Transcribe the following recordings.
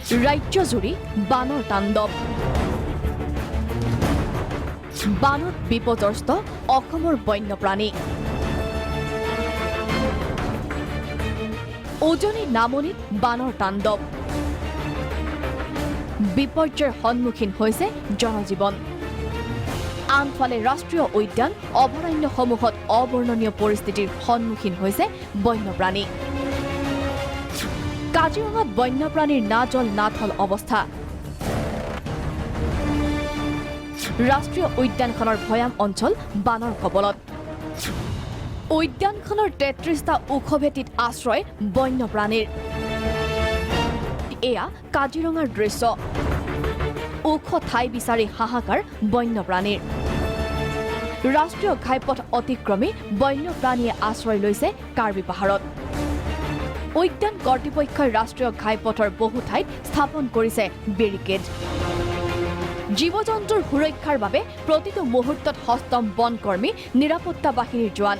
ৰাজ্যজুৰি বানৰ তাণ্ডৱ বানত বিপৰ্যস্ত অসমৰ বন্যপ্ৰাণী উজনি নামনিত বানৰ তাণ্ডৱ বিপৰ্যয়ৰ সন্মুখীন হৈছে জনজীৱন আনফালে ৰাষ্ট্ৰীয় উদ্যান অভয়াৰণ্যসমূহত অবৰ্ণনীয় পৰিস্থিতিৰ সন্মুখীন হৈছে বন্যপ্ৰাণী কাজিৰঙাত বন্যপ্ৰাণীৰ না জল না থল অৱস্থা ৰাষ্ট্ৰীয় উদ্যানখনৰ ভৈয়াম অঞ্চল বানৰ কবলত উদ্যানখনৰ ৩৩টা ওখ ভেটিত আশ্ৰয় বন্যপ্ৰাণীৰ এয়া কাজিৰঙাৰ দৃশ্য ওখ ঠাই বিচাৰি হাহাকাৰ বন্যপ্ৰাণীৰ ৰাষ্ট্ৰীয় ঘাইপথ অতিক্ৰমী বন্যপ্ৰাণীয়ে আশ্ৰয় লৈছে কাৰ্বি পাহাৰত উদ্যান কৰ্তৃপক্ষই ৰাষ্ট্ৰীয় ঘাইপথৰ বহু ঠাইত স্থাপন কৰিছে বেৰিকেড জীৱ-জন্তুৰ সুৰক্ষাৰ বাবে প্ৰতিটো মুহূৰ্তত হস্তম বনকৰ্মী নিৰাপত্তা বাহিনীৰ জোৱান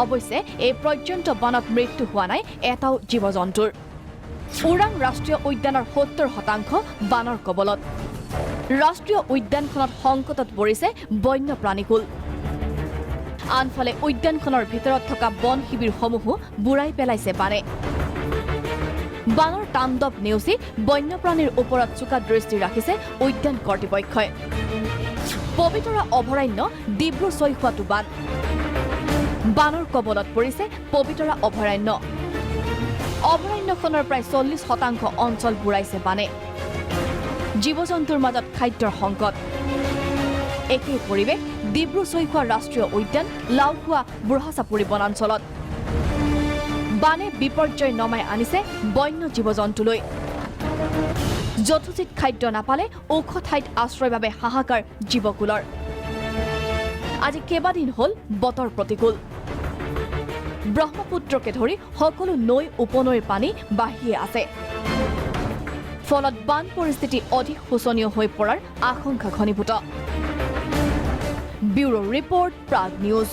অৱশ্যে এই পৰ্যন্ত বানত মৃত্যু হোৱা নাই এটাও জীৱ-জন্তুৰ ওৰাং ৰাষ্ট্ৰীয় উদ্যানৰ ৭০% বানৰ কবলত ৰাষ্ট্ৰীয় উদ্যানখনত সংকটত পৰিছে বন্যপ্ৰাণীকুল আনফালে উদ্যানখনৰ ভিতৰত থকা বন শিবিৰসমূহো বুৰাই পেলাইছে বানে বানৰ তাণ্ডৱ নেওচি বন্যপ্ৰাণীৰ ওপৰত চোকা দৃষ্টি ৰাখিছে উদ্যান কৰ্তৃপক্ষই পবিতৰা অভয়াৰণ্য ডিব্ৰু চৈখোৱাটো বান বানৰ কবলত পৰিছে পবিতৰা অভয়াৰণ্য অভয়াৰণ্যখনৰ প্ৰায় ৪০% অঞ্চল বুৰাইছে বানে জীৱ-জন্তুৰ মাজত খাদ্যৰ সংকট একেই পৰিৱেশ ডিব্ৰু চৈখোৱা ৰাষ্ট্ৰীয় উদ্যান লাওখোৱা বুঢ়াচাপৰি বনাঞ্চলত বানে বিপৰ্যয় নমাই আনিছে বন্য জীৱ-জন্তুলৈ যথোচিত খাদ্য নাপালে ওখ ঠাইত আশ্ৰয়ৰ বাবে হাহাকাৰ জীৱকুলৰ আজি কেইবাদিন হ'ল বতৰ প্ৰতিকূল ব্ৰহ্মপুত্ৰকে ধৰি সকলো নৈ উপনৈৰ পানী বাঢ়িয়ে আছে ফলত বান পৰিস্থিতি অধিক শোচনীয় হৈ পৰাৰ আশংকা ঘনীভূত ব্যুৰো ৰিপৰ্ট প্ৰাগ নিউজ